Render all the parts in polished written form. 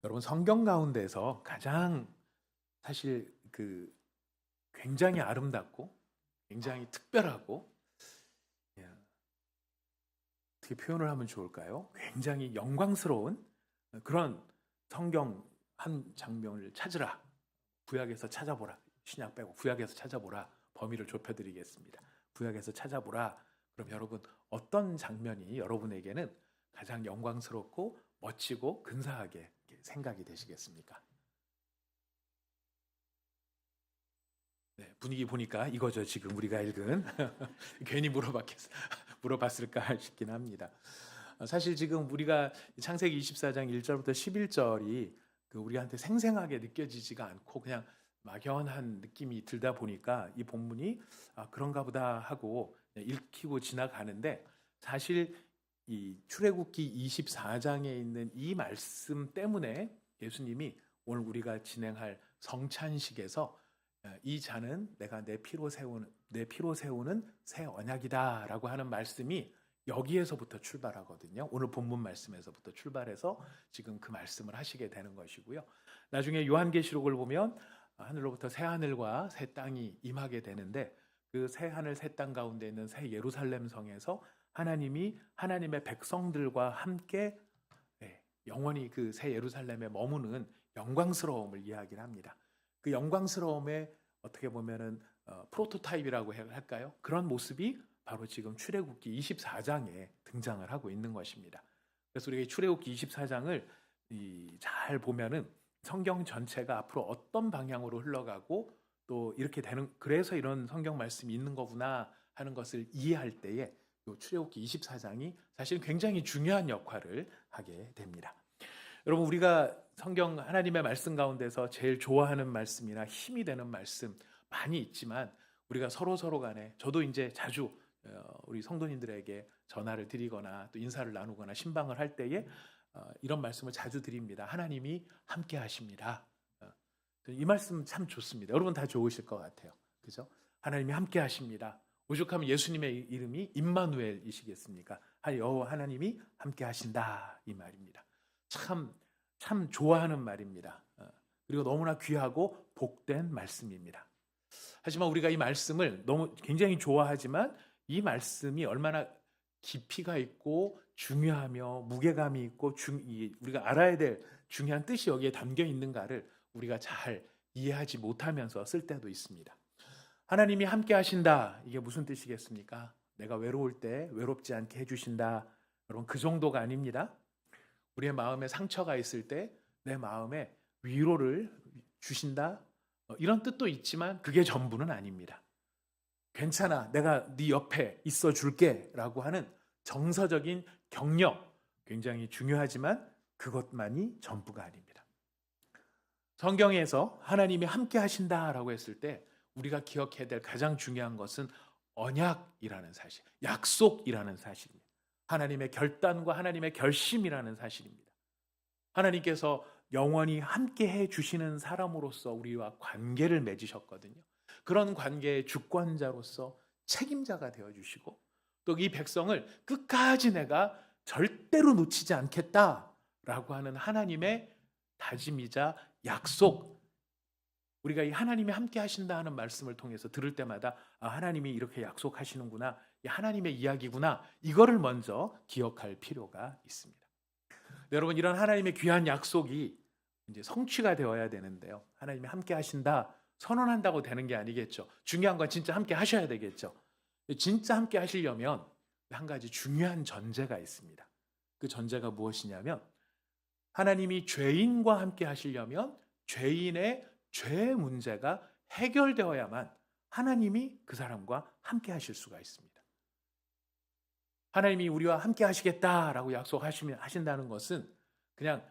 여러분 성경 가운데서 가장 사실 굉장히 아름답고 굉장히 특별하고 예, 어떻게 표현을 하면 좋을까요? 굉장히 영광스러운 그런 성경 한 장면을 찾으라. 구약에서 찾아보라. 신약 빼고 구약에서 찾아보라. 범위를 좁혀드리겠습니다. 구약에서 찾아보라. 그럼 여러분 어떤 장면이 여러분에게는 가장 영광스럽고 멋지고 근사하게 생각이 되시겠습니까? 네, 분위기 보니까 이거죠. 지금 우리가 읽은 괜히 물어봤을까 싶긴 합니다. 사실 지금 우리가 창세기 24장 1절부터 11절이 우리한테 생생하게 느껴지지가 않고 그냥 막연한 느낌이 들다 보니까 이 본문이 그런가 보다 하고 읽히고 지나가는데, 사실 이 출애굽기 24장에 있는 이 말씀 때문에 예수님이 오늘 우리가 진행할 성찬식에서 이 잔은 내가 내 피로 세우는 새 언약이다라고 하는 말씀이 여기에서부터 출발하거든요. 오늘 본문 말씀에서부터 출발해서 지금 그 말씀을 하시게 되는 것이고요. 나중에 요한계시록을 보면 하늘로부터 새 하늘과 새 땅이 임하게 되는데, 그 새 하늘 새 땅 가운데 있는 새 예루살렘 성에서 하나님이 하나님의 백성들과 함께 영원히 그 새 예루살렘에 머무는 영광스러움을 이야기를 합니다. 그 영광스러움의 어떻게 보면은 프로토타입이라고 할까요? 그런 모습이 바로 지금 출애굽기 24장에 등장을 하고 있는 것입니다. 그래서 우리가 출애굽기 24장을 잘 보면은 성경 전체가 앞으로 어떤 방향으로 흘러가고 또 이렇게 되는, 그래서 이런 성경 말씀이 있는 거구나 하는 것을 이해할 때에 출애굽기 24장이 사실 굉장히 중요한 역할을 하게 됩니다. 여러분, 우리가 성경 하나님의 말씀 가운데서 제일 좋아하는 말씀이나 힘이 되는 말씀 많이 있지만, 우리가 서로 간에, 저도 이제 자주 우리 성도님들에게 전화를 드리거나 또 인사를 나누거나 신방을 할 때에 이런 말씀을 자주 드립니다. 하나님이 함께 하십니다. 이 말씀 참 좋습니다. 여러분 다 좋으실 것 같아요. 그죠? 하나님이 함께 하십니다. 오죽하면 예수님의 이름이 임마누엘이시겠습니까? 하나님이 함께 하신다, 이 말입니다. 참 좋아하는 말입니다. 그리고 너무나 귀하고 복된 말씀입니다. 하지만 우리가 이 말씀을 너무 굉장히 좋아하지만 이 말씀이 얼마나 깊이가 있고 중요하며 무게감이 있고 우리가 알아야 될 중요한 뜻이 여기에 담겨 있는가를 우리가 잘 이해하지 못하면서 쓸 때도 있습니다. 하나님이 함께 하신다, 이게 무슨 뜻이겠습니까? 내가 외로울 때 외롭지 않게 해주신다. 여러분, 그 정도가 아닙니다. 우리의 마음에 상처가 있을 때 내 마음에 위로를 주신다, 이런 뜻도 있지만 그게 전부는 아닙니다. 괜찮아, 내가 네 옆에 있어 줄게 라고 하는 정서적인 격려, 굉장히 중요하지만 그것만이 전부가 아닙니다. 성경에서 하나님이 함께 하신다라고 했을 때 우리가 기억해야 될 가장 중요한 것은 언약이라는 사실, 약속이라는 사실입니다. 하나님의 결단과 하나님의 결심이라는 사실입니다. 하나님께서 영원히 함께 해 주시는 사람으로서 우리와 관계를 맺으셨거든요. 그런 관계의 주권자로서 책임자가 되어주시고, 또 이 백성을 끝까지 내가 절대로 놓치지 않겠다라고 하는 하나님의 다짐이자 약속, 우리가 이 하나님이 함께 하신다 하는 말씀을 통해서 들을 때마다 하나님이 이렇게 약속하시는구나, 이 하나님의 이야기구나, 이거를 먼저 기억할 필요가 있습니다. 여러분, 이런 하나님의 귀한 약속이 이제 성취가 되어야 되는데요. 하나님이 함께 하신다 선언한다고 되는 게 아니겠죠. 중요한 건 진짜 함께 하셔야 되겠죠. 진짜 함께 하시려면 한 가지 중요한 전제가 있습니다. 그 전제가 무엇이냐면, 하나님이 죄인과 함께 하시려면 죄인의 죄 문제가 해결되어야만 하나님이 그 사람과 함께 하실 수가 있습니다. 하나님이 우리와 함께 하시겠다라고 약속하신다는 것은 그냥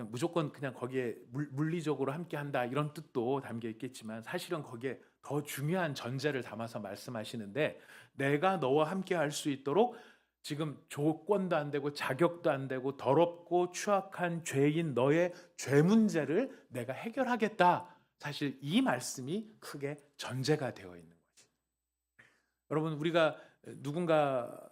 무조건 그냥 거기에 물리적으로 함께 한다, 이런 뜻도 담겨 있겠지만, 사실은 거기에 더 중요한 전제를 담아서 말씀하시는데, 내가 너와 함께 할 수 있도록 지금 조건도 안 되고 자격도 안 되고 더럽고 추악한 죄인 너의 죄 문제를 내가 해결하겠다. 사실 이 말씀이 크게 전제가 되어 있는 거지. 여러분, 우리가 누군가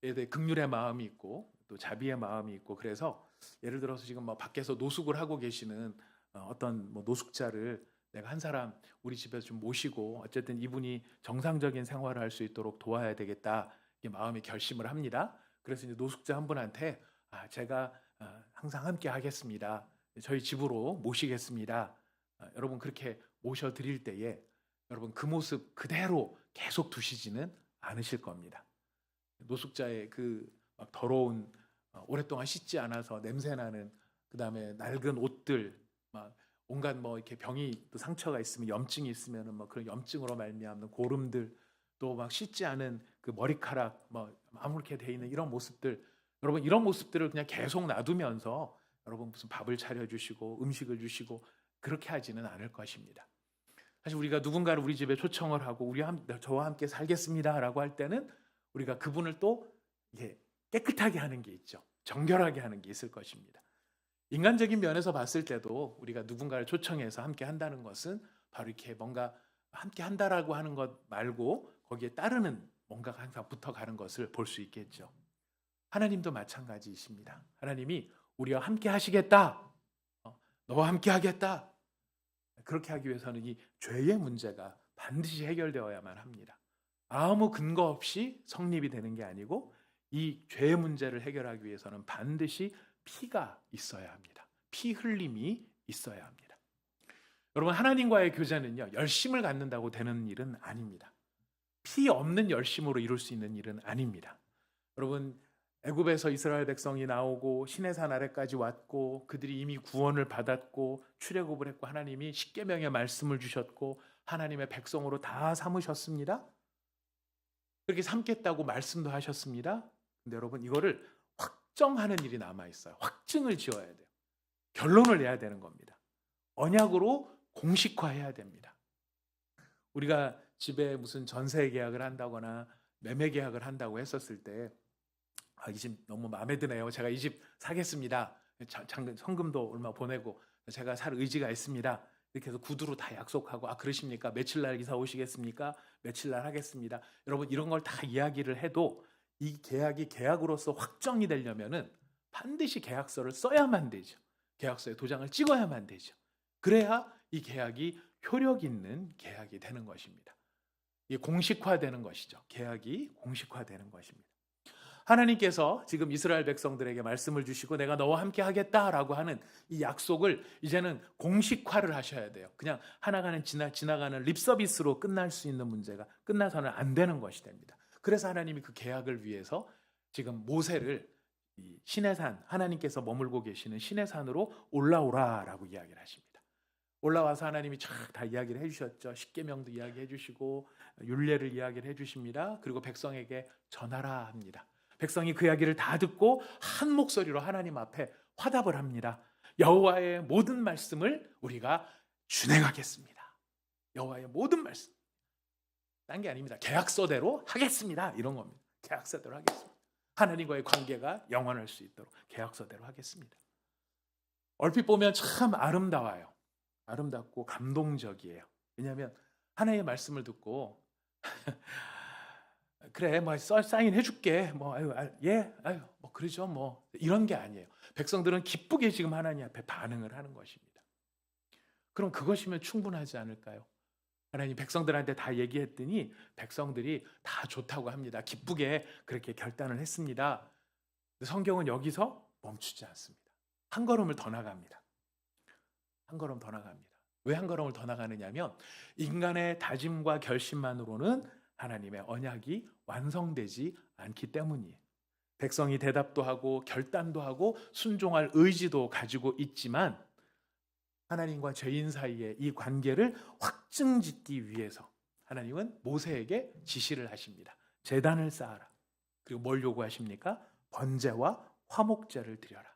이렇게 극률의 마음이 있고 또 자비의 마음이 있고, 그래서 예를 들어서 지금 뭐 밖에서 노숙을 하고 계시는 어떤 뭐 노숙자를 내가 한 사람 우리 집에 좀 모시고 어쨌든 이분이 정상적인 생활을 할 수 있도록 도와야 되겠다, 이 마음이 결심을 합니다. 그래서 이제 노숙자 한 분한테 제가 항상 함께 하겠습니다, 저희 집으로 모시겠습니다, 여러분 그렇게 모셔드릴 때에 여러분 그 모습 그대로 계속 두시지는 않으실 겁니다. 노숙자의 그 막 더러운, 오랫동안 씻지 않아서 냄새나는, 그 다음에 낡은 옷들, 막 온갖 뭐 이렇게 병이 또 상처가 있으면, 염증이 있으면은 뭐 그런 염증으로 말미암는 고름들, 또 막 씻지 않은 그 머리카락 뭐 아무렇게 돼 있는 이런 모습들, 여러분 이런 모습들을 그냥 계속 놔두면서 여러분 무슨 밥을 차려주시고 음식을 주시고 그렇게 하지는 않을 것입니다. 사실 우리가 누군가를 우리 집에 초청을 하고 저와 함께 살겠습니다라고 할 때는 우리가 그분을 또 깨끗하게 하는 게 있죠. 정결하게 하는 게 있을 것입니다. 인간적인 면에서 봤을 때도 우리가 누군가를 초청해서 함께 한다는 것은 바로 이렇게 뭔가 함께 한다라고 하는 것 말고 거기에 따르는 뭔가가 항상 붙어가는 것을 볼 수 있겠죠. 하나님도 마찬가지이십니다. 하나님이 우리와 함께 하시겠다, 너와 함께 하겠다, 그렇게 하기 위해서는 이 죄의 문제가 반드시 해결되어야만 합니다. 아무 근거 없이 성립이 되는 게 아니고 이 죄의 문제를 해결하기 위해서는 반드시 피가 있어야 합니다. 피 흘림이 있어야 합니다. 여러분, 하나님과의 교제는요, 열심을 갖는다고 되는 일은 아닙니다. 피 없는 열심으로 이룰 수 있는 일은 아닙니다. 여러분, 애굽에서 이스라엘 백성이 나오고 시내산 아래까지 왔고 그들이 이미 구원을 받았고 출애굽을 했고 하나님이 십계명의 말씀을 주셨고 하나님의 백성으로 다 삼으셨습니다. 그렇게 삼겠다고 말씀도 하셨습니다. 근데 여러분, 이거를 확정하는 일이 남아있어요. 확증을 지어야 돼요. 결론을 내야 되는 겁니다. 언약으로 공식화해야 됩니다. 우리가 집에 무슨 전세 계약을 한다거나 매매 계약을 한다고 했었을 때 이 집 너무 마음에 드네요, 제가 이 집 사겠습니다, 성금도 얼마 보내고 제가 살 의지가 있습니다, 이렇게 해서 구두로 다 약속하고 그러십니까? 며칠 날 이사 오시겠습니까? 며칠 날 하겠습니다. 여러분, 이런 걸 다 이야기를 해도 이 계약이 계약으로서 확정이 되려면은 반드시 계약서를 써야만 되죠. 계약서에 도장을 찍어야만 되죠. 그래야 이 계약이 효력 있는 계약이 되는 것입니다. 이게 공식화되는 것이죠. 계약이 공식화되는 것입니다. 하나님께서 지금 이스라엘 백성들에게 말씀을 주시고 내가 너와 함께 하겠다라고 하는 이 약속을 이제는 공식화를 하셔야 돼요. 그냥 하나가는 지나가는 립서비스로 끝날 수 있는 문제가 끝나서는 안 되는 것이 됩니다. 그래서 하나님이 그 계약을 위해서 지금 모세를 이 시내산, 하나님께서 머물고 계시는 시내산으로 올라오라라고 이야기를 하십니다. 올라와서 하나님이 쫙 다 이야기를 해주셨죠. 십계명도 이야기해 주시고 율례를 이야기를 해주십니다. 그리고 백성에게 전하라 합니다. 백성이 그 이야기를 다 듣고 한 목소리로 하나님 앞에 화답을 합니다. 여호와의 모든 말씀을 우리가 준행하겠습니다. 여호와의 모든 말씀, 딴 게 아닙니다. 계약서대로 하겠습니다, 이런 겁니다. 계약서대로 하겠습니다. 하나님과의 관계가 영원할 수 있도록 계약서대로 하겠습니다. 얼핏 보면 참 아름다워요. 아름답고 감동적이에요. 왜냐하면 하나님의 말씀을 듣고 그래, 뭐 사인 해줄게, 뭐 뭐 그러죠, 뭐 이런 게 아니에요. 백성들은 기쁘게 지금 하나님 앞에 반응을 하는 것입니다. 그럼 그것이면 충분하지 않을까요? 하나님 백성들한테 다 얘기했더니 백성들이 다 좋다고 합니다. 기쁘게 그렇게 결단을 했습니다. 성경은 여기서 멈추지 않습니다. 한 걸음을 더 나갑니다. 한 걸음 더 나갑니다. 왜 한 걸음을 더 나가느냐면 인간의 다짐과 결심만으로는 하나님의 언약이 완성되지 않기 때문이에요. 백성이 대답도 하고 결단도 하고 순종할 의지도 가지고 있지만 하나님과 죄인 사이의 이 관계를 확증짓기 위해서 하나님은 모세에게 지시를 하십니다. 제단을 쌓아라. 그리고 뭘 요구하십니까? 번제와 화목제를 드려라.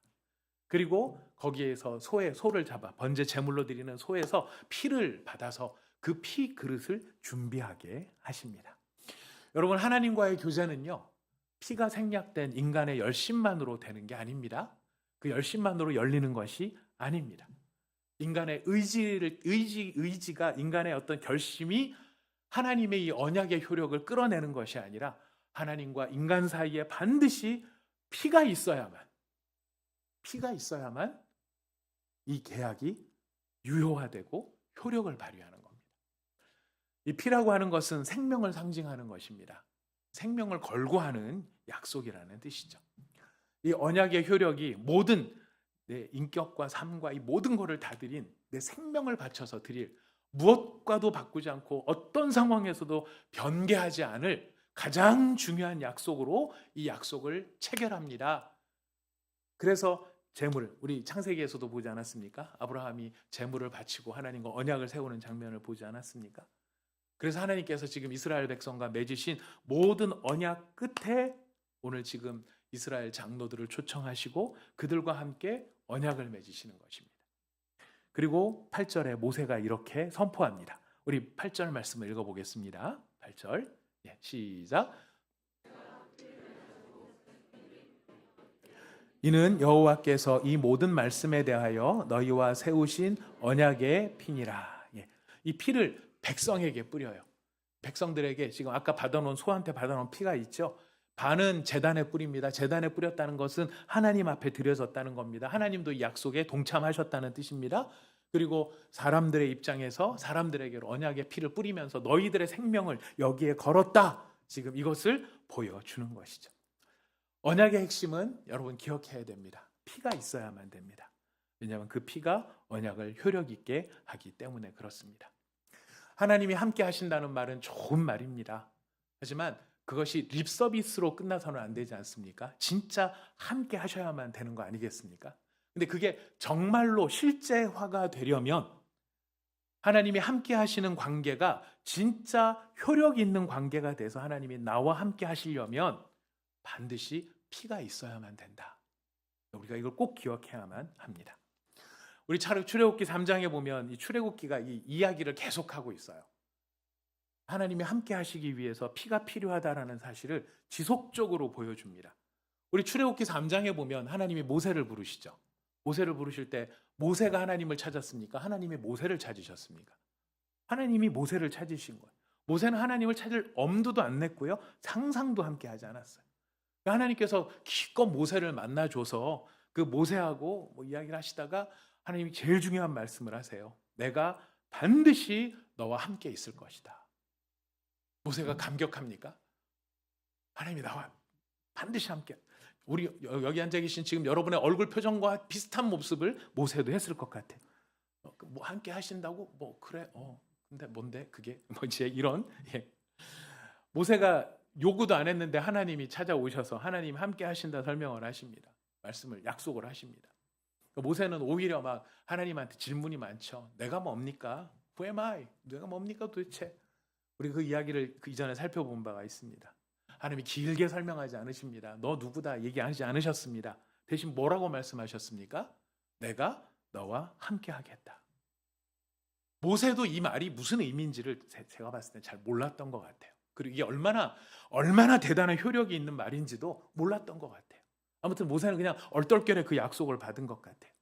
그리고 거기에서 소를 잡아 번제 제물로 드리는 소에서 피를 받아서 그 피 그릇을 준비하게 하십니다. 여러분, 하나님과의 교제는요, 피가 생략된 인간의 열심만으로 되는 게 아닙니다. 그 열심만으로 열리는 것이 아닙니다. 인간의 의지가, 인간의 어떤 결심이 하나님의 이 언약의 효력을 끌어내는 것이 아니라 하나님과 인간 사이에 반드시 피가 있어야만 이 계약이 유효화되고 효력을 발휘하는 겁니다. 이 피라고 하는 것은 생명을 상징하는 것입니다. 생명을 걸고 하는 약속이라는 뜻이죠. 이 언약의 효력이 모든 내 인격과 삶과 이 모든 것을 다 드린 내 생명을 바쳐서 드릴 무엇과도 바꾸지 않고 어떤 상황에서도 변개하지 않을 가장 중요한 약속으로 이 약속을 체결합니다. 그래서 제물, 우리 창세기에서도 보지 않았습니까? 아브라함이 제물을 바치고 하나님과 언약을 세우는 장면을 보지 않았습니까? 그래서 하나님께서 지금 이스라엘 백성과 맺으신 모든 언약 끝에 오늘 지금 이스라엘 장로들을 초청하시고 그들과 함께 언약을 맺으시는 것입니다. 그리고 8절에 모세가 이렇게 선포합니다. 우리 8절 말씀을 읽어보겠습니다. 8절 시작. 이는 여호와께서 이 모든 말씀에 대하여 너희와 세우신 언약의 피니라. 이 피를 백성에게 뿌려요. 백성들에게 지금 아까 받아놓은 소한테 받아놓은 피가 있죠. 반은 제단에 뿌립니다. 제단에 뿌렸다는 것은 하나님 앞에 드려졌다는 겁니다. 하나님도 이 약속에 동참하셨다는 뜻입니다. 그리고 사람들의 입장에서 사람들에게 언약의 피를 뿌리면서 너희들의 생명을 여기에 걸었다. 지금 이것을 보여주는 것이죠. 언약의 핵심은 여러분 기억해야 됩니다. 피가 있어야만 됩니다. 왜냐하면 그 피가 언약을 효력 있게 하기 때문에 그렇습니다. 하나님이 함께 하신다는 말은 좋은 말입니다. 하지만 그것이 립서비스로 끝나서는 안 되지 않습니까? 진짜 함께 하셔야만 되는 거 아니겠습니까? 근데 그게 정말로 실제화가 되려면 하나님이 함께 하시는 관계가 진짜 효력 있는 관계가 돼서 하나님이 나와 함께 하시려면 반드시 피가 있어야만 된다. 우리가 이걸 꼭 기억해야만 합니다. 우리 출애굽기 3장에 보면 이 출애굽기가 이 이야기를 계속하고 있어요. 하나님이 함께 하시기 위해서 피가 필요하다라는 사실을 지속적으로 보여줍니다. 우리 출애굽기 3장에 보면 하나님이 모세를 부르시죠. 모세를 부르실 때 모세가 하나님을 찾았습니까? 하나님이 모세를 찾으셨습니까? 하나님이 모세를 찾으신 거예요. 모세는 하나님을 찾을 엄두도 안 냈고요. 상상도 함께 하지 않았어요. 하나님께서 기껏 모세를 만나줘서 그 모세하고 이야기를 하시다가 하나님이 제일 중요한 말씀을 하세요. 내가 반드시 너와 함께 있을 것이다. 모세가 감격합니까? 하나님이 나와 반드시 함께. 우리 여기 앉아 계신 지금 여러분의 얼굴 표정과 비슷한 모습을 모세도 했을 것 같아요. 뭐 함께 하신다고? 뭐 그래. 근데 뭔데 그게? 이제 이런. 모세가 요구도 안 했는데 하나님이 찾아오셔서 하나님 함께 하신다 설명을 하십니다. 말씀을 약속을 하십니다. 모세는 오히려 막 하나님한테 질문이 많죠. 내가 뭡니까? Who am I? 내가 뭡니까 도대체? 우리 그 이야기를 그 이전에 살펴본 바가 있습니다. 하나님이 길게 설명하지 않으십니다. 너 누구다 얘기하지 않으셨습니다. 대신 뭐라고 말씀하셨습니까? 내가 너와 함께 하겠다. 모세도 이 말이 무슨 의미인지를 제가 봤을 때 잘 몰랐던 것 같아요. 그리고 이게 얼마나 대단한 효력이 있는 말인지도 몰랐던 것 같아요. 아무튼 모세는 그냥 얼떨결에 그 약속을 받은 것 같아요.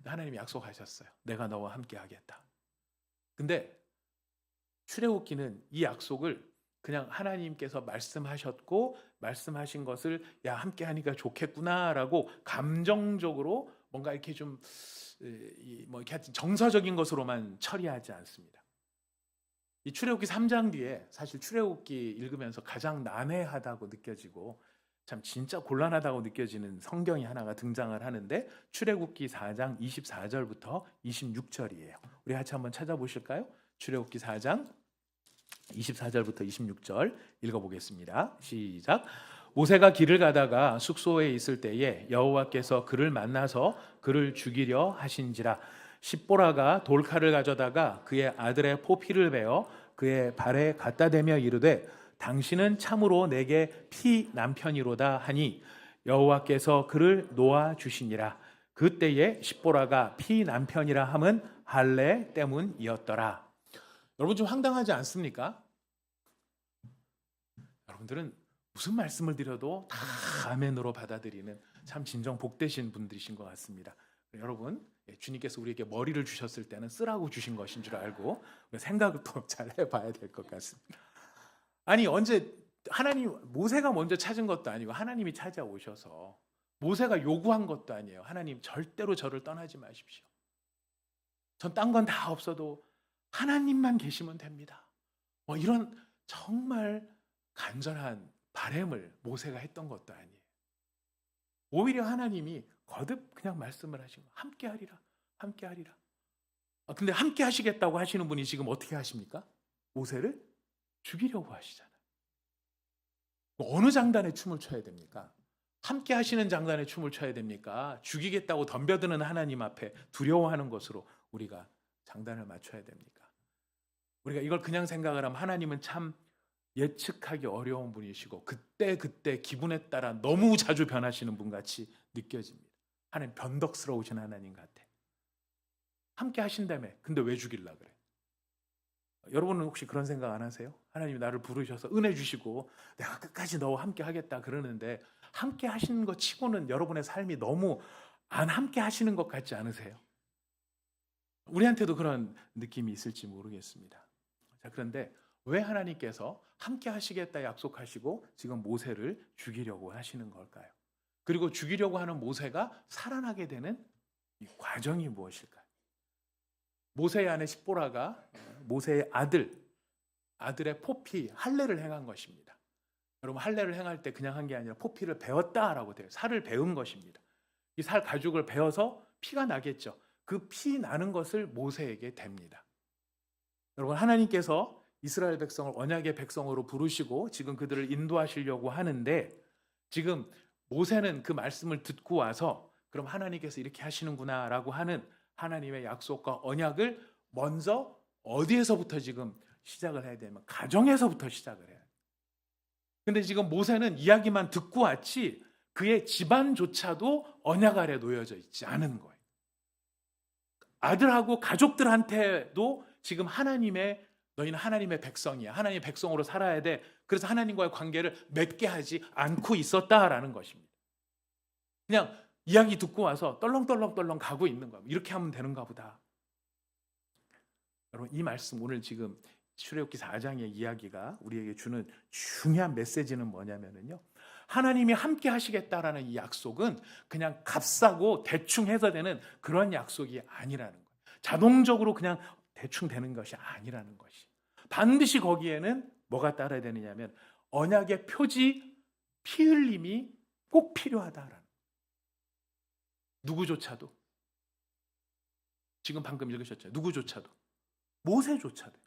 하나님이 약속하셨어요. 내가 너와 함께 하겠다. 근데 출애굽기는 이 약속을 그냥 하나님께서 말씀하셨고 말씀하신 것을 야 함께 하니까 좋겠구나라고 감정적으로 뭔가 이렇게 좀 이렇게 정서적인 것으로만 처리하지 않습니다. 이 출애굽기 3장 뒤에 사실 출애굽기 읽으면서 가장 난해하다고 느껴지고 참 진짜 곤란하다고 느껴지는 성경이 하나가 등장을 하는데 출애굽기 4장 24절부터 26절이에요. 우리 같이 한번 찾아보실까요? 출애굽기 4장 24절부터 26절 읽어보겠습니다. 시작. 모세가 길을 가다가 숙소에 있을 때에 여호와께서 그를 만나서 그를 죽이려 하신지라. 십보라가 돌칼을 가져다가 그의 아들의 포피를 베어 그의 발에 갖다 대며 이르되 당신은 참으로 내게 피 남편이로다 하니 여호와께서 그를 놓아 주시니라. 그때에 십보라가 피 남편이라 함은 할례 때문이었더라. 여러분 좀 황당하지 않습니까? 여러분들은 무슨 말씀을 드려도 다 아멘으로 받아들이는 참 진정 복되신 분들이신 것 같습니다. 여러분 주님께서 우리에게 머리를 주셨을 때는 쓰라고 주신 것인 줄 알고 생각을 또 잘 해봐야 될 것 같습니다. 아니 언제 하나님, 모세가 먼저 찾은 것도 아니고 하나님이 찾아오셔서 모세가 요구한 것도 아니에요. 하나님, 절대로 저를 떠나지 마십시오. 전 딴 건 다 없어도 하나님만 계시면 됩니다. 이런 정말 간절한 바람을 모세가 했던 것도 아니에요. 오히려 하나님이 거듭 그냥 말씀을 하신 거예요. 함께 하리라, 함께 하리라. 근데 함께 하시겠다고 하시는 분이 지금 어떻게 하십니까? 모세를 죽이려고 하시잖아요. 어느 장단에 춤을 춰야 됩니까? 함께 하시는 장단에 춤을 춰야 됩니까? 죽이겠다고 덤벼드는 하나님 앞에 두려워하는 것으로 우리가 장단을 맞춰야 됩니까? 우리가 이걸 그냥 생각을 하면 하나님은 참 예측하기 어려운 분이시고 그때 기분에 따라 너무 자주 변하시는 분 같이 느껴집니다. 하나님 변덕스러우신 하나님 같아. 함께 하신다며. 근데 왜 죽일라 그래? 여러분은 혹시 그런 생각 안 하세요? 하나님이 나를 부르셔서 은혜 주시고 내가 끝까지 너와 함께 하겠다 그러는데 함께 하시는 것 치고는 여러분의 삶이 너무 안 함께 하시는 것 같지 않으세요? 우리한테도 그런 느낌이 있을지 모르겠습니다. 자, 그런데 왜 하나님께서 함께 하시겠다 약속하시고 지금 모세를 죽이려고 하시는 걸까요? 그리고 죽이려고 하는 모세가 살아나게 되는 이 과정이 무엇일까요? 모세의 아내 십보라가 모세의 아들의 포피 할례를 행한 것입니다. 여러분, 할례를 행할 때 그냥 한 게 아니라 포피를 베었다라고 돼요. 살을 베은 것입니다. 이 살 가죽을 베어서 피가 나겠죠. 그 피 나는 것을 모세에게 댑니다. 여러분, 하나님께서 이스라엘 백성을 언약의 백성으로 부르시고 지금 그들을 인도하시려고 하는데 지금 모세는 그 말씀을 듣고 와서 그럼 하나님께서 이렇게 하시는구나라고 하는 하나님의 약속과 언약을 먼저 어디에서부터 지금 시작을 해야 되면 가정에서부터 시작을 해야 돼요. 근데 지금 모세는 이야기만 듣고 왔지 그의 집안조차도 언약 아래 놓여져 있지 않은 거예요. 아들하고 가족들한테도 지금 너희는 하나님의 백성이야. 하나님의 백성으로 살아야 돼. 그래서 하나님과의 관계를 맺게 하지 않고 있었다라는 것입니다. 그냥 이야기 듣고 와서 떨렁떨렁 가고 있는 거야. 이렇게 하면 되는가 보다. 여러분, 이 말씀 오늘 지금 출애굽기 4장의 이야기가 우리에게 주는 중요한 메시지는 뭐냐면요. 하나님이 함께 하시겠다라는 이 약속은 그냥 값싸고 대충 해서 되는 그런 약속이 아니라는 거예요. 자동적으로 그냥 대충 되는 것이 아니라는 것이. 반드시 거기에는 뭐가 따라야 되느냐면 언약의 표지, 피 흘림이 꼭 필요하다라는 거예요. 누구조차도. 지금 방금 읽으셨죠? 누구조차도. 모세조차도.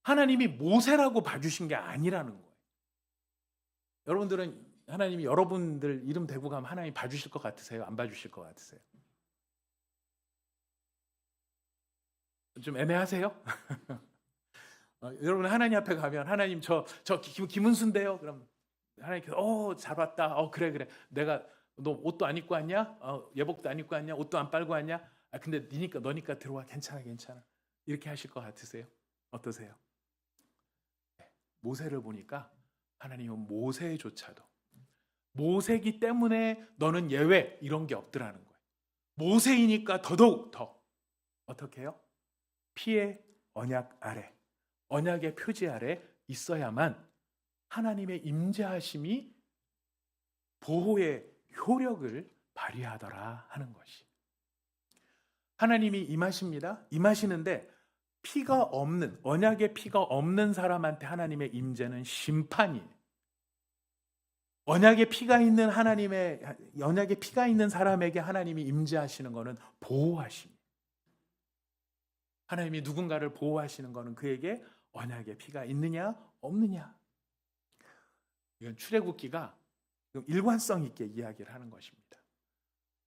하나님이 모세라고 봐주신 게 아니라는 거예요. 여러분들은 하나님이 여러분들 이름 대고 가면 하나님 봐주실 것 같으세요? 안 봐주실 것 같으세요? 좀 애매하세요? 여러분 하나님 앞에 가면 하나님 저 김은수인데요. 그럼 하나님께서 잘 왔다. 그래. 내가 너 옷도 안 입고 왔냐? 예복도 안 입고 왔냐? 옷도 안 빨고 왔냐? 근데 너니까 들어와. 괜찮아. 이렇게 하실 것 같으세요? 어떠세요? 모세를 보니까 하나님은 모세조차도 모세기 때문에 너는 예외 이런 게 없더라는 거예요. 모세이니까 더더욱 더 어떻게 해요? 피의 언약 아래, 언약의 표지 아래 있어야만 하나님의 임재하심이 보호의 효력을 발휘하더라 하는 것이. 하나님이 임하십니다. 임하시는데 피가 없는, 언약의 피가 없는 사람한테 하나님의 임재는 심판이에요. 언약의 피가 있는 사람에게 하나님이 임재하시는 것은 보호하십니다. 하나님이 누군가를 보호하시는 것은 그에게 언약의 피가 있느냐 없느냐. 이건 출애굽기가 일관성 있게 이야기를 하는 것입니다.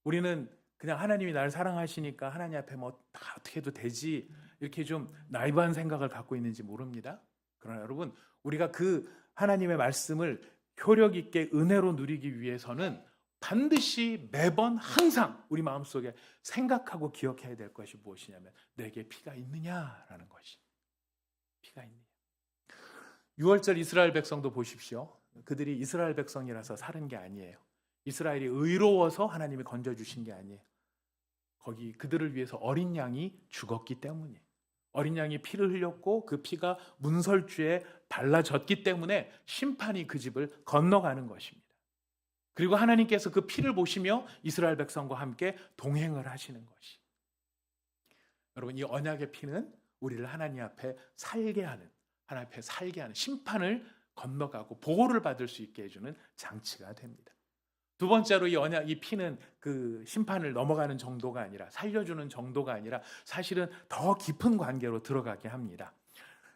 우리는 그냥 하나님이 나를 사랑하시니까 하나님 앞에 다 어떻게 해도 되지 이렇게 좀 나이브한 생각을 갖고 있는지 모릅니다. 그러나 여러분, 우리가 그 하나님의 말씀을 효력 있게 은혜로 누리기 위해서는 반드시 매번 항상 우리 마음속에 생각하고 기억해야 될 것이 무엇이냐면 내게 피가 있느냐라는 것이. 피가 있느냐. 6월절 이스라엘 백성도 보십시오. 그들이 이스라엘 백성이라서 사는 게 아니에요. 이스라엘이 의로워서 하나님이 건져주신 게 아니에요. 거기 그들을 위해서 어린 양이 죽었기 때문이에요. 어린 양이 피를 흘렸고 그 피가 문설주에 달라졌기 때문에 심판이 그 집을 건너가는 것입니다. 그리고 하나님께서 그 피를 보시며 이스라엘 백성과 함께 동행을 하시는 것이. 여러분, 이 언약의 피는 우리를 하나님 앞에 살게 하는, 하나님 앞에 살게 하는, 심판을 건너가고 보호를 받을 수 있게 해주는 장치가 됩니다. 두 번째로 이 피는 그 심판을 넘어가는 정도가 아니라, 살려주는 정도가 아니라 사실은 더 깊은 관계로 들어가게 합니다.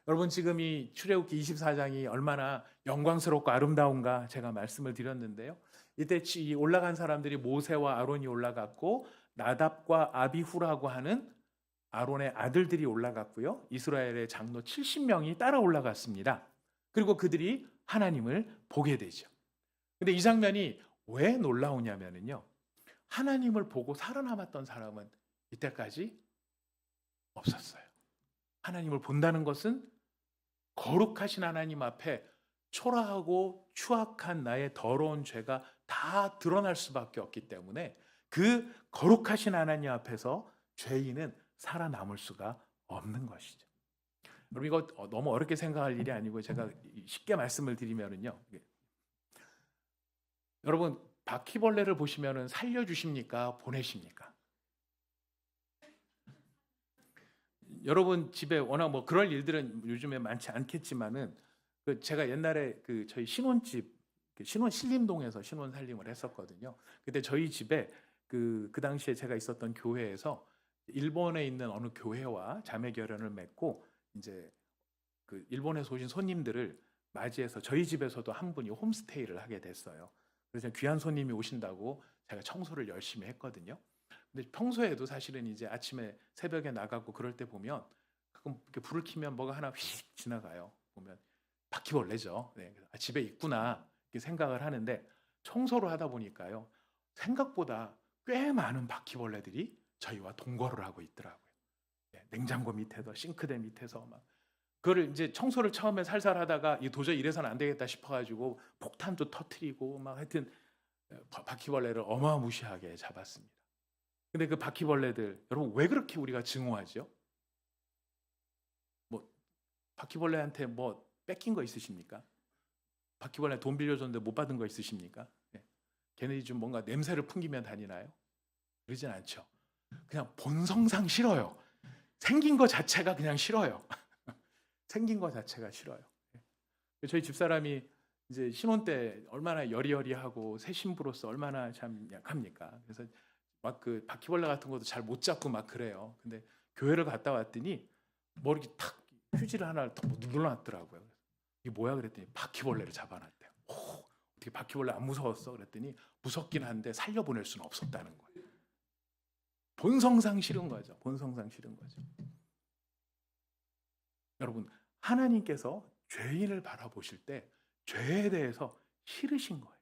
여러분, 지금 이 출애굽기 24장이 얼마나 영광스럽고 아름다운가 제가 말씀을 드렸는데요. 이때 올라간 사람들이 모세와 아론이 올라갔고, 나답과 아비후라고 하는 아론의 아들들이 올라갔고요. 이스라엘의 장로 70명이 따라 올라갔습니다. 그리고 그들이 하나님을 보게 되죠. 근데 이 장면이 왜 놀라우냐면요, 하나님을 보고 살아남았던 사람은 이때까지 없었어요. 하나님을 본다는 것은 거룩하신 하나님 앞에 초라하고 추악한 나의 더러운 죄가 다 드러날 수밖에 없기 때문에 그 거룩하신 하나님 앞에서 죄인은 살아남을 수가 없는 것이죠. 여러분, 이거 너무 어렵게 생각할 일이 아니고 제가 쉽게 말씀을 드리면은요, 여러분, 바퀴벌레를 보시면은 살려주십니까? 보내십니까? 여러분 집에 워낙 뭐 그럴 일들은 요즘에 많지 않겠지만은, 제가 옛날에 저희 신혼집, 신혼 신림동에서 신혼 살림을 했었거든요. 그때 저희 집에 그 당시에 제가 있었던 교회에서 일본에 있는 어느 교회와 자매 결연을 맺고, 이제 그 일본에서 오신 손님들을 맞이해서 저희 집에서도 한 분이 홈스테이를 하게 됐어요. 그래서 귀한 손님이 오신다고 제가 청소를 열심히 했거든요. 근데 평소에도 사실은 이제 아침에 새벽에 나가고 그럴 때 보면 가끔 이렇게 불을 켜면 뭐가 하나 휙 지나가요. 보면 바퀴벌레죠. 네, 집에 있구나 이렇게 생각을 하는데, 청소를 하다 보니까요, 생각보다 꽤 많은 바퀴벌레들이 저희와 동거를 하고 있더라고요. 네, 냉장고 밑에서, 싱크대 밑에서 막. 그거를 이제 청소를 처음에 살살 하다가 도저히 이래서는 안 되겠다 싶어가지고 폭탄도 터트리고 막, 하여튼 바퀴벌레를 어마무시하게 잡았습니다. 근데 그 바퀴벌레들, 여러분, 왜 그렇게 우리가 증오하죠? 뭐 바퀴벌레한테 뭐 뺏긴 거 있으십니까? 바퀴벌레 돈 빌려줬는데 못 받은 거 있으십니까? 네. 걔네들이 좀 뭔가 냄새를 풍기면 다니나요? 그러진 않죠. 그냥 본성상 싫어요. 생긴 거 자체가 그냥 싫어요. 생긴 거 자체가 싫어요. 저희 집사람이 이제 신혼 때 얼마나 여리여리하고 새 신부로서 얼마나 참 약합니까? 그래서 막 그 바퀴벌레 같은 것도 잘 못 잡고 막 그래요. 근데 교회를 갔다 왔더니 뭐 이렇게 탁 휴지를 하나 더 눌러놨더라고요. 이게 뭐야 그랬더니 바퀴벌레를 잡아놨대요. 어떻게 바퀴벌레 안 무서웠어? 그랬더니 무섭긴 한데 살려보낼 수는 없었다는 거예요. 본성상 싫은 거죠. 본성상 싫은 거죠. 여러분, 하나님께서 죄인을 바라보실 때 죄에 대해서 싫으신 거예요.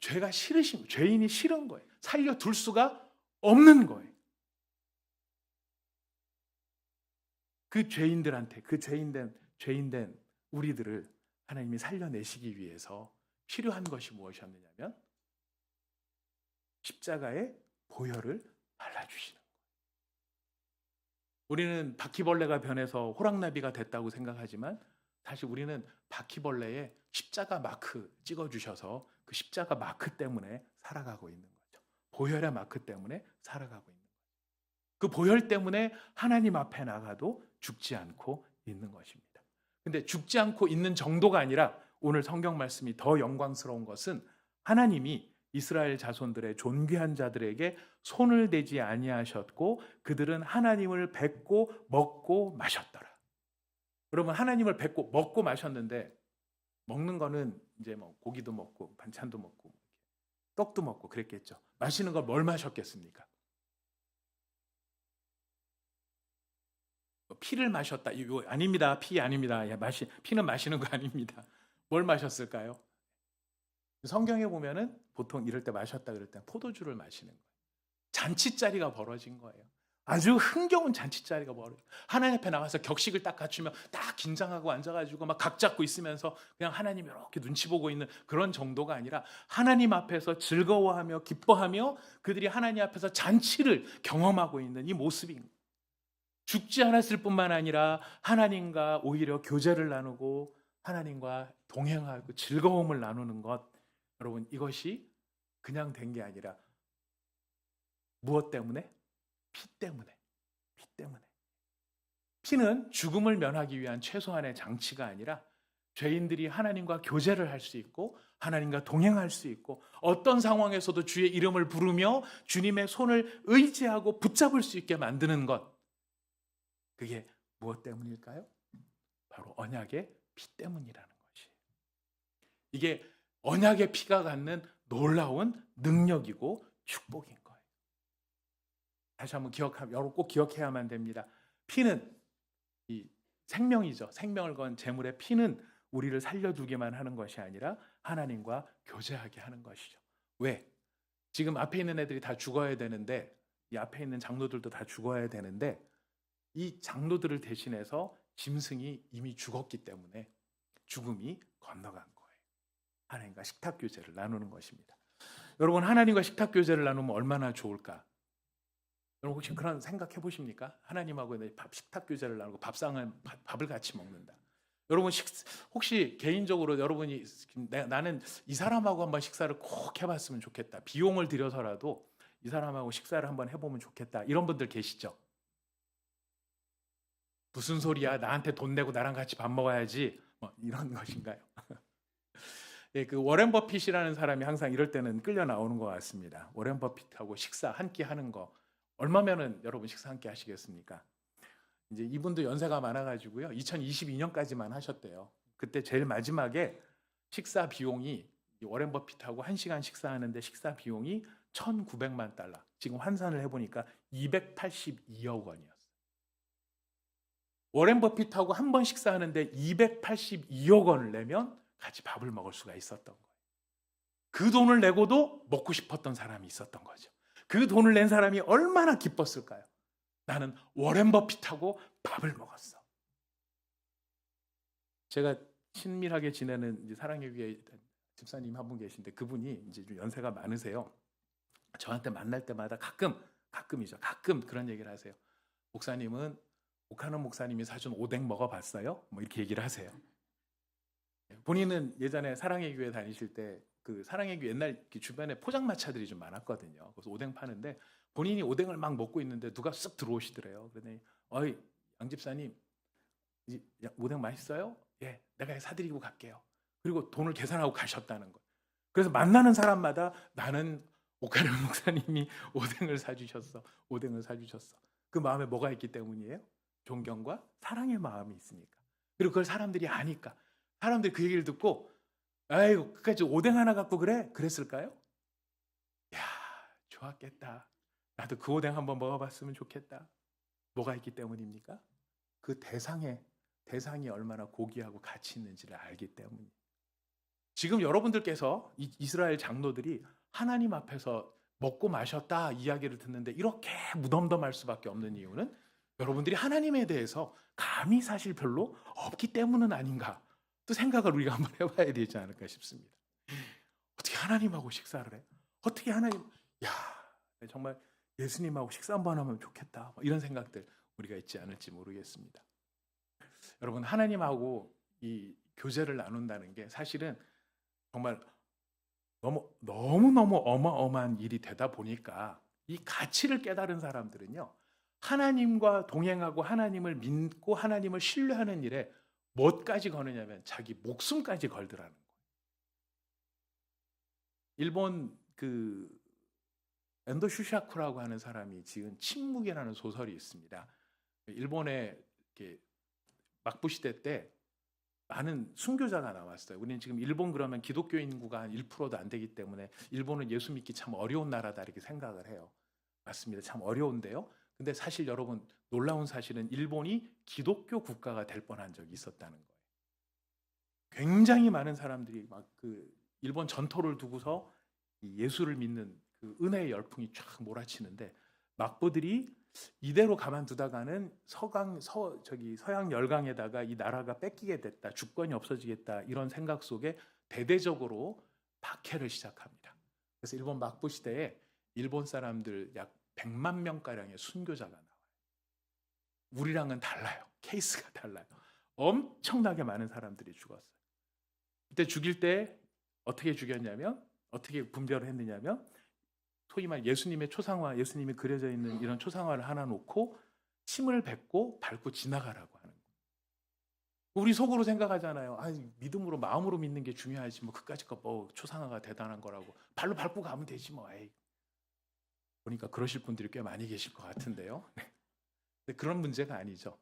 죄가 싫으신 거예요. 죄인이 싫은 거예요. 살려둘 수가 없는 거예요. 그 죄인들한테, 그 죄인된 우리들을 하나님이 살려내시기 위해서 필요한 것이 무엇이었느냐면 십자가의 보혈을 발라주시는 거예요. 우리는 바퀴벌레가 변해서 호랑나비가 됐다고 생각하지만, 사실 우리는 바퀴벌레에 십자가 마크 찍어주셔서 그 십자가 마크 때문에 살아가고 있는 거죠. 보혈의 마크 때문에 살아가고 있는 거죠. 그 보혈 때문에 하나님 앞에 나가도 죽지 않고 있는 것입니다. 근데 죽지 않고 있는 정도가 아니라, 오늘 성경 말씀이 더 영광스러운 것은 하나님이 이스라엘 자손들의 존귀한 자들에게 손을 대지 아니하셨고 그들은 하나님을 뵙고 먹고 마셨더라. 여러분, 하나님을 뵙고 먹고 마셨는데, 먹는 거는 이제 뭐 고기도 먹고 반찬도 먹고 떡도 먹고 그랬겠죠. 마시는 걸 뭘 마셨겠습니까? 피를 마셨다. 이거 아닙니다. 피 아닙니다. 피는 마시는 거 아닙니다. 뭘 마셨을까요? 성경에 보면은 보통 이럴 때 마셨다 그럴 때 포도주를 마시는 거예요. 잔치자리가 벌어진 거예요. 아주 흥겨운 잔치자리가 벌어져. 하나님 앞에 나가서 격식을 딱 갖추면 딱 긴장하고 앉아가지고 막 각 잡고 있으면서 그냥 하나님 이렇게 눈치 보고 있는 그런 정도가 아니라, 하나님 앞에서 즐거워하며 기뻐하며 그들이 하나님 앞에서 잔치를 경험하고 있는 이 모습인 거예요. 죽지 않았을 뿐만 아니라 하나님과 오히려 교제를 나누고 하나님과 동행하고 즐거움을 나누는 것, 여러분 이것이 그냥 된 게 아니라 무엇 때문에? 피 때문에. 피 때문에. 피는 죽음을 면하기 위한 최소한의 장치가 아니라 죄인들이 하나님과 교제를 할 수 있고 하나님과 동행할 수 있고 어떤 상황에서도 주의 이름을 부르며 주님의 손을 의지하고 붙잡을 수 있게 만드는 것, 그게 무엇 때문일까요? 바로 언약의 피 때문이라는 것이. 이게 언약의 피가 갖는 놀라운 능력이고 축복인 거예요. 다시 한번 여러분 꼭 기억해야만 됩니다. 피는 이 생명이죠. 생명을 건 제물의 피는 우리를 살려두기만 하는 것이 아니라 하나님과 교제하게 하는 것이죠. 왜? 지금 앞에 있는 애들이 다 죽어야 되는데, 이 앞에 있는 장로들도 다 죽어야 되는데, 이 장로들을 대신해서 짐승이 이미 죽었기 때문에 죽음이 건너간 거예요. 하나님과 식탁 교제를 나누는 것입니다. 여러분, 하나님과 식탁 교제를 나누면 얼마나 좋을까? 여러분 혹시 그런 생각해 보십니까? 하나님하고 식탁 교제를 나누고 밥을 같이 먹는다. 여러분 혹시 개인적으로 여러분이 나는 이 사람하고 한번 식사를 꼭 해봤으면 좋겠다. 비용을 들여서라도 이 사람하고 식사를 한번 해보면 좋겠다. 이런 분들 계시죠? 무슨 소리야? 나한테 돈 내고 나랑 같이 밥 먹어야지. 뭐 이런 것인가요? 예, 그 워렌 버핏이라는 사람이 항상 이럴 때는 끌려 나오는 것 같습니다. 워렌 버핏하고 식사 한 끼 하는 거 얼마면은 여러분 식사 한 끼 하시겠습니까? 이제 이분도 연세가 많아가지고요. 2022년까지만 하셨대요. 그때 제일 마지막에 식사 비용이 워렌 버핏하고 1시간 식사하는데 식사 비용이 1,900만 달러. 지금 환산을 해보니까 282억 원이었어요. 워렌 버핏하고 한 번 식사하는데 282억 원을 내면 같이 밥을 먹을 수가 있었던 거예요. 그 돈을 내고도 먹고 싶었던 사람이 있었던 거죠. 그 돈을 낸 사람이 얼마나 기뻤을까요? 나는 워렌 버핏하고 밥을 먹었어. 제가 친밀하게 지내는 이제 사랑의 교회 집사님 한 분 계신데 그분이 이제 좀 연세가 많으세요. 저한테 만날 때마다 가끔이죠. 가끔 그런 얘기를 하세요. 목사님은 옥하는 목사님이 사준 오뎅 먹어봤어요? 뭐 이렇게 얘기를 하세요. 본인은 예전에 사랑의 교회 다니실 때 그 사랑의 교회 옛날 주변에 포장마차들이 좀 많았거든요. 그래서 오뎅 파는데 본인이 오뎅을 막 먹고 있는데 누가 쓱 들어오시더래요. 그러더니 어이 양 집사님 오뎅 맛있어요? 예, 내가 사드리고 갈게요. 그리고 돈을 계산하고 가셨다는 거예요. 그래서 만나는 사람마다 나는 옥하는 목사님이 오뎅을 사주셨어. 오뎅을 사주셨어. 그 마음에 뭐가 있기 때문이에요? 존경과 사랑의 마음이 있으니까. 그리고 그걸 사람들이 아니까. 사람들이 그 얘기를 듣고 아이고 끝까지 오뎅 하나 갖고 그래? 그랬을까요? 야, 좋았겠다. 나도 그 오뎅 한번 먹어봤으면 좋겠다. 뭐가 있기 때문입니까? 그 대상이 얼마나 고귀하고 가치 있는지를 알기 때문이에요. 지금 여러분들께서 이스라엘 장로들이 하나님 앞에서 먹고 마셨다 이야기를 듣는데 이렇게 무덤덤할 수밖에 없는 이유는 여러분들이 하나님에 대해서 감이 사실 별로 없기 때문은 아닌가 또 생각을 우리가 한번 해봐야 되지 않을까 싶습니다. 어떻게 하나님하고 식사를 해? 어떻게 야 정말 예수님하고 식사 한번 하면 좋겠다 이런 생각들 우리가 있지 않을지 모르겠습니다. 여러분 하나님하고 이 교제를 나눈다는 게 사실은 정말 너무너무 어마어마한 일이 되다 보니까 이 가치를 깨달은 사람들은요 하나님과 동행하고 하나님을 믿고 하나님을 신뢰하는 일에 뭐까지 거느냐면 자기 목숨까지 걸더라는 거예요. 일본 그 엔도 슈샤쿠라고 하는 사람이 지은 침묵이라는 소설이 있습니다. 일본의 막부 시대 때 많은 순교자가 나왔어요. 우리는 지금 일본 그러면 기독교 인구가 한 1%도 안 되기 때문에 일본은 예수 믿기 참 어려운 나라다 이렇게 생각을 해요. 맞습니다. 참 어려운데요. 근데 사실 여러분 놀라운 사실은 일본이 기독교 국가가 될 뻔한 적이 있었다는 거예요. 굉장히 많은 사람들이 막 그 일본 전토를 두고서 예수를 믿는 그 은혜의 열풍이 쫙 몰아치는데 막부들이 이대로 가만두다가는 서양 열강에다가 이 나라가 뺏기게 됐다, 주권이 없어지겠다 이런 생각 속에 대대적으로 박해를 시작합니다. 그래서 일본 막부 시대에 일본 사람들 약 100만 명가량의 순교자가 나와요. 우리랑은 달라요. 케이스가 달라요. 엄청나게 많은 사람들이 죽었어요. 그때 죽일 때 어떻게 죽였냐면, 어떻게 분별을 했느냐면, 소위 말 예수님의 초상화, 예수님이 그려져 있는 이런 초상화를 하나 놓고 침을 뱉고 밟고 지나가라고 하는 거예요. 우리 속으로 생각하잖아요. 믿음으로, 마음으로 믿는 게 중요하지, 뭐 그까짓 거 뭐 초상화가 대단한 거라고 발로 밟고 가면 되지 뭐. 보니까 그러실 분들이 꽤 많이 계실 것 같은데요. 근데 그런 문제가 아니죠.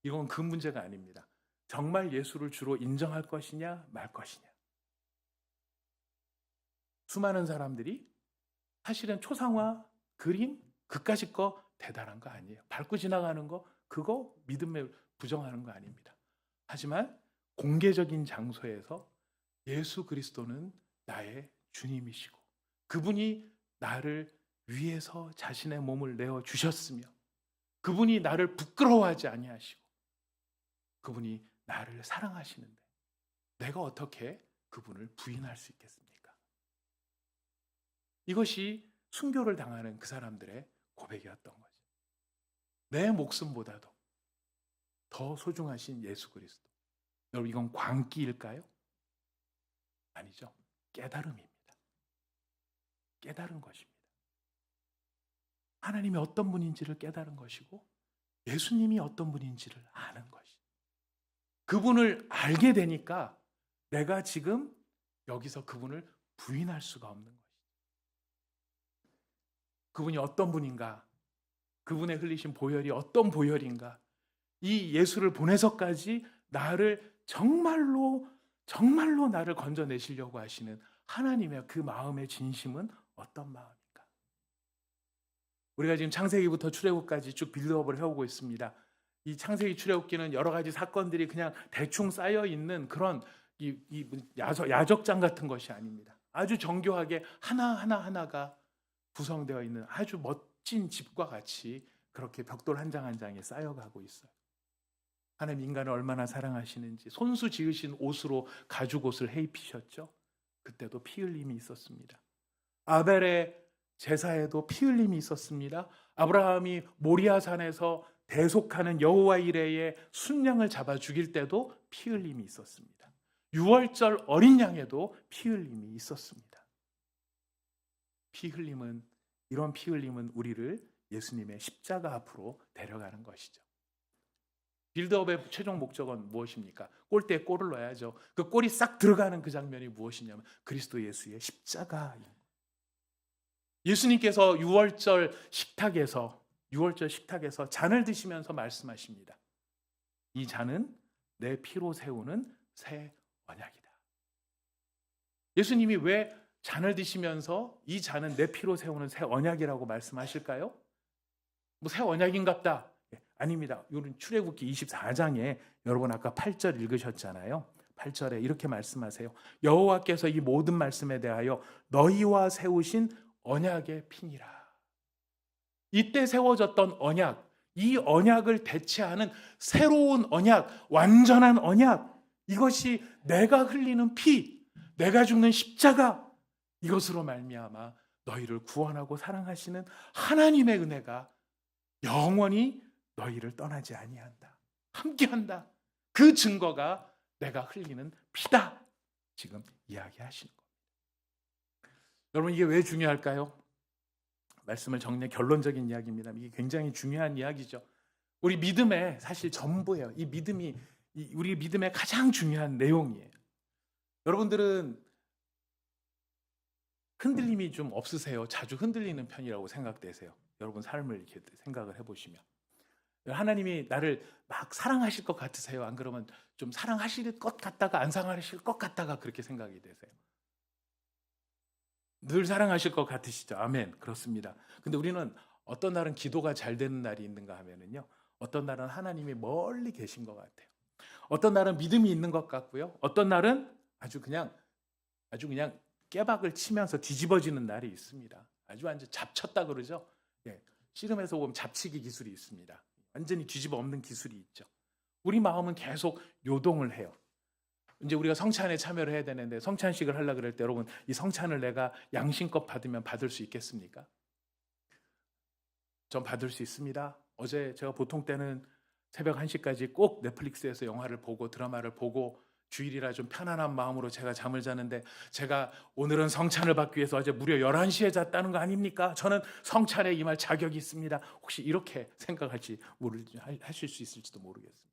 이건 그 문제가 아닙니다. 정말 예수를 주로 인정할 것이냐 말 것이냐. 수많은 사람들이 사실은 초상화, 그림, 그까짓 거 대단한 거 아니에요. 밟고 지나가는 거, 그거 믿음에 부정하는 거 아닙니다. 하지만 공개적인 장소에서 예수 그리스도는 나의 주님이시고 그분이 나를 위해서 자신의 몸을 내어 주셨으며 그분이 나를 부끄러워하지 아니하시고 그분이 나를 사랑하시는데 내가 어떻게 그분을 부인할 수 있겠습니까? 이것이 순교를 당하는 그 사람들의 고백이었던 거죠. 내 목숨보다도 더 소중하신 예수 그리스도. 여러분, 이건 광기일까요? 아니죠. 깨달음입니다. 깨달은 것입니다. 하나님이 어떤 분인지를 깨달은 것이고 예수님이 어떤 분인지를 아는 것이. 그분을 알게 되니까 내가 지금 여기서 그분을 부인할 수가 없는 것이죠. 그분이 어떤 분인가? 그분의 흘리신 보혈이 어떤 보혈인가? 이 예수를 보내서까지 나를 정말로 나를 건져내시려고 하시는 하나님의 그 마음의 진심은 어떤 마음인가? 우리가 지금 창세기부터 출애굽까지 쭉 빌드업을 해오고 있습니다. 이 창세기 출애굽기는 여러 가지 사건들이 그냥 대충 쌓여 있는 그런 야적장 같은 것이 아닙니다. 아주 정교하게 하나가 구성되어 있는 아주 멋진 집과 같이 그렇게 벽돌 한 장 한 장에 쌓여가고 있어요. 하나님 인간을 얼마나 사랑하시는지 손수 지으신 옷으로 가죽옷을 해입히셨죠. 그때도 피 흘림이 있었습니다. 아벨의 제사에도 피 흘림이 있었습니다. 아브라함이 모리아산에서 대속하는 여호와 이레의 순양을 잡아 죽일 때도 피 흘림이 있었습니다. 유월절 어린 양에도 피 흘림이 있었습니다. 이런 피 흘림은 우리를 예수님의 십자가 앞으로 데려가는 것이죠. 빌드업의 최종 목적은 무엇입니까? 골대에 골을 넣어야죠. 그 골이 싹 들어가는 그 장면이 무엇이냐면 그리스도 예수의 십자가입니다. 예수님께서 유월절 식탁에서 잔을 드시면서 말씀하십니다. 이 잔은 내 피로 세우는 새 언약이다. 예수님이 왜 잔을 드시면서 이 잔은 내 피로 세우는 새 언약이라고 말씀하실까요? 뭐 새 언약인갑다. 아닙니다. 이런 출애굽기 24장에 여러분 아까 8절 읽으셨잖아요. 8절에 이렇게 말씀하세요. 여호와께서 이 모든 말씀에 대하여 너희와 세우신 언약의 피니라. 이때 세워졌던 언약, 이 언약을 대체하는 새로운 언약, 완전한 언약, 이것이 내가 흘리는 피, 내가 죽는 십자가, 이것으로 말미암아 너희를 구원하고 사랑하시는 하나님의 은혜가 영원히 너희를 떠나지 아니한다. 함께한다. 그 증거가 내가 흘리는 피다. 지금 이야기하시는 겁니다. 여러분, 이게 왜 중요할까요? 말씀을 정리해 결론적인 이야기입니다. 이게 굉장히 중요한 이야기죠. 우리 믿음의 사실 전부예요. 이 믿음이 우리 믿음의 가장 중요한 내용이에요. 여러분들은 흔들림이 좀 없으세요? 자주 흔들리는 편이라고 생각되세요? 여러분 삶을 이렇게 생각을 해보시면 하나님이 나를 막 사랑하실 것 같으세요? 안 그러면 좀 사랑하실 것 같다가 안 사랑하실 것 같다가 그렇게 생각이 되세요? 늘 사랑하실 것 같으시죠? 아멘. 그렇습니다. 근데 우리는 어떤 날은 기도가 잘 되는 날이 있는가 하면은요, 어떤 날은 하나님이 멀리 계신 것 같아요. 어떤 날은 믿음이 있는 것 같고요. 어떤 날은 아주 그냥 깨박을 치면서 뒤집어지는 날이 있습니다. 아주 완전 잡쳤다 그러죠. 씨름에서 보면 잡치기 기술이 있습니다. 완전히 뒤집어 엎는 기술이 있죠. 우리 마음은 계속 요동을 해요. 이제 우리가 성찬에 참여를 해야 되는데 성찬식을 하려고 그럴 때 여러분 이 성찬을 내가 양심껏 받으면 받을 수 있겠습니까? 전 받을 수 있습니다. 어제 제가 보통 때는 새벽 1시까지 꼭 넷플릭스에서 영화를 보고 드라마를 보고 주일이라 좀 편안한 마음으로 제가 잠을 자는데, 제가 오늘은 성찬을 받기 위해서 어제 무려 11시에 잤다는 거 아닙니까? 저는 성찬에 임할 자격이 있습니다. 혹시 이렇게 생각할지 하실 수 있을지도 모르겠습니다.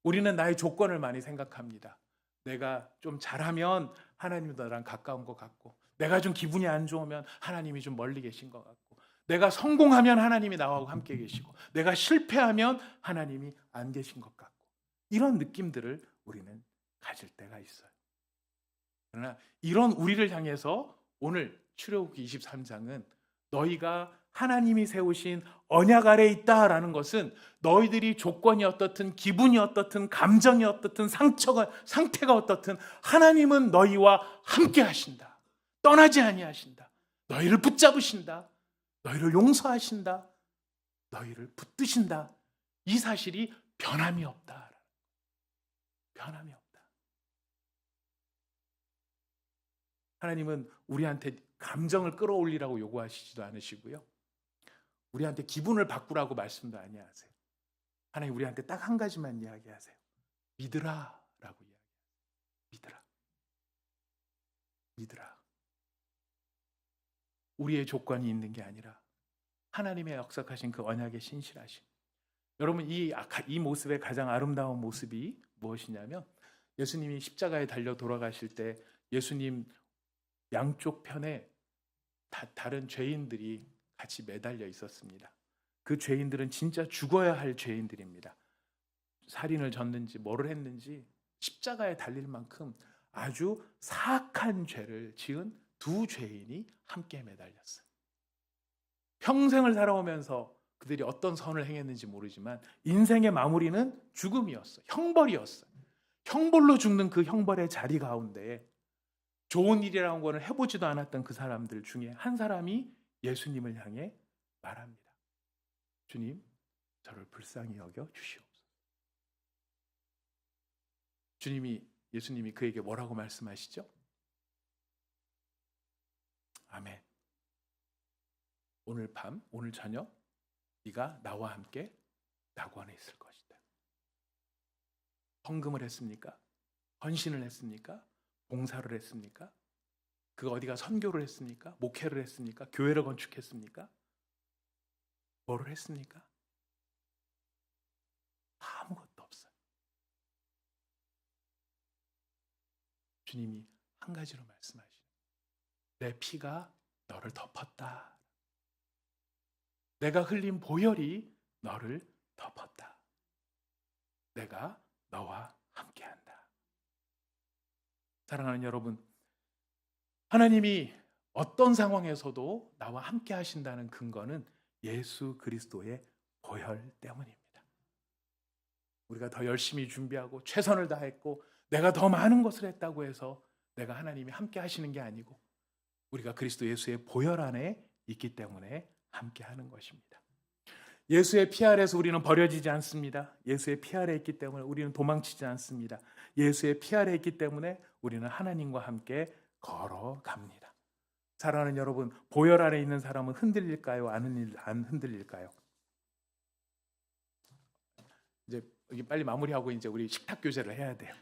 우리는 나의 조건을 많이 생각합니다. 내가 좀 잘하면 하나님도 나랑 가까운 것 같고, 내가 좀 기분이 안 좋으면 하나님이 좀 멀리 계신 것 같고, 내가 성공하면 하나님이 나와 함께 계시고, 내가 실패하면 하나님이 안 계신 것 같고, 이런 느낌들을 우리는 가질 때가 있어요. 그러나 이런 우리를 향해서 오늘 출애굽기 23장은 너희가 하나님이 세우신 언약 아래에 있다라는 것은 너희들이 조건이 어떻든 기분이 어떻든 감정이 어떻든 상태가 어떻든 하나님은 너희와 함께 하신다. 떠나지 아니하신다. 너희를 붙잡으신다. 너희를 용서하신다. 너희를 붙드신다. 이 사실이 변함이 없다. 변함이 없다. 하나님은 우리한테 감정을 끌어올리라고 요구하시지도 않으시고요. 우리한테 기분을 바꾸라고 말씀도 아니하세요. 하나님 우리한테 딱 한 가지만 이야기하세요. 믿으라 라고 이야기해요. 믿으라. 믿으라. 우리의 조건이 있는 게 아니라 하나님의 역사하신 그 언약의 신실하심. 여러분 이 모습의 가장 아름다운 모습이 무엇이냐면, 예수님이 십자가에 달려 돌아가실 때 예수님 양쪽 편에 다른 죄인들이 같이 매달려 있었습니다. 그 죄인들은 진짜 죽어야 할 죄인들입니다. 살인을 졌는지 뭐를 했는지 십자가에 달릴 만큼 아주 사악한 죄를 지은 두 죄인이 함께 매달렸어요. 평생을 살아오면서 그들이 어떤 선을 행했는지 모르지만 인생의 마무리는 죽음이었어요. 형벌이었어요. 형벌로 죽는 그 형벌의 자리 가운데 좋은 일이라는 것을 해보지도 않았던 그 사람들 중에 한 사람이 예수님을 향해 말합니다. 주님, 저를 불쌍히 여겨 주시옵소서. 예수님이 그에게 뭐라고 말씀하시죠? 아멘. 오늘 밤, 오늘 저녁 네가 나와 함께 낙원에 있을 것이다. 헌금을 했습니까? 헌신을 했습니까? 봉사를 했습니까? 그 어디가 선교를 했습니까? 목회를 했습니까? 교회를 건축했습니까? 뭐를 했습니까? 아무것도 없어요. 주님이 한 가지로 말씀하시는, 내 피가 너를 덮었다. 내가 흘린 보혈이 너를 덮었다. 내가 너와 함께한다. 사랑하는 여러분, 하나님이 어떤 상황에서도 나와 함께 하신다는 근거는 예수 그리스도의 보혈 때문입니다. 우리가 더 열심히 준비하고 최선을 다했고 내가 더 많은 것을 했다고 해서 내가 하나님이 함께 하시는 게 아니고, 우리가 그리스도 예수의 보혈 안에 있기 때문에 함께 하는 것입니다. 예수의 피 아래에서 우리는 버려지지 않습니다. 예수의 피 아래에 있기 때문에 우리는 도망치지 않습니다. 예수의 피 아래에 있기 때문에 우리는 하나님과 함께 걸어갑니다. 사랑하는 여러분, 보혈 아래 있는 사람은 흔들릴까요? 안 흔들릴까요? 이제 빨리 마무리하고 이제 우리 식탁 교제를 해야 돼요.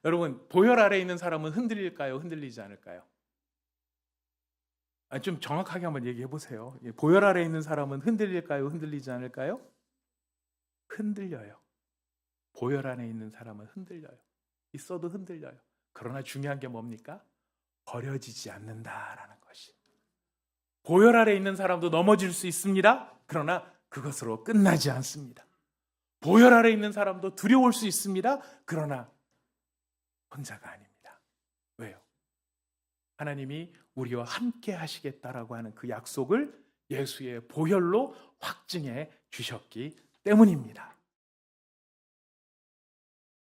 여러분, 보혈 아래 있는 사람은 흔들릴까요? 흔들리지 않을까요? 좀 정확하게 한번 얘기해 보세요. 보혈 아래 있는 사람은 흔들릴까요? 흔들리지 않을까요? 흔들려요. 보혈 안에 있는 사람은 흔들려요. 있어도 흔들려요. 그러나 중요한 게 뭡니까? 버려지지 않는다라는 것이. 보혈 아래 있는 사람도 넘어질 수 있습니다. 그러나 그것으로 끝나지 않습니다. 보혈 아래 있는 사람도 두려울 수 있습니다. 그러나 혼자가 아닙니다. 왜요? 하나님이 우리와 함께 하시겠다라고 하는 그 약속을 예수의 보혈로 확증해 주셨기 때문입니다.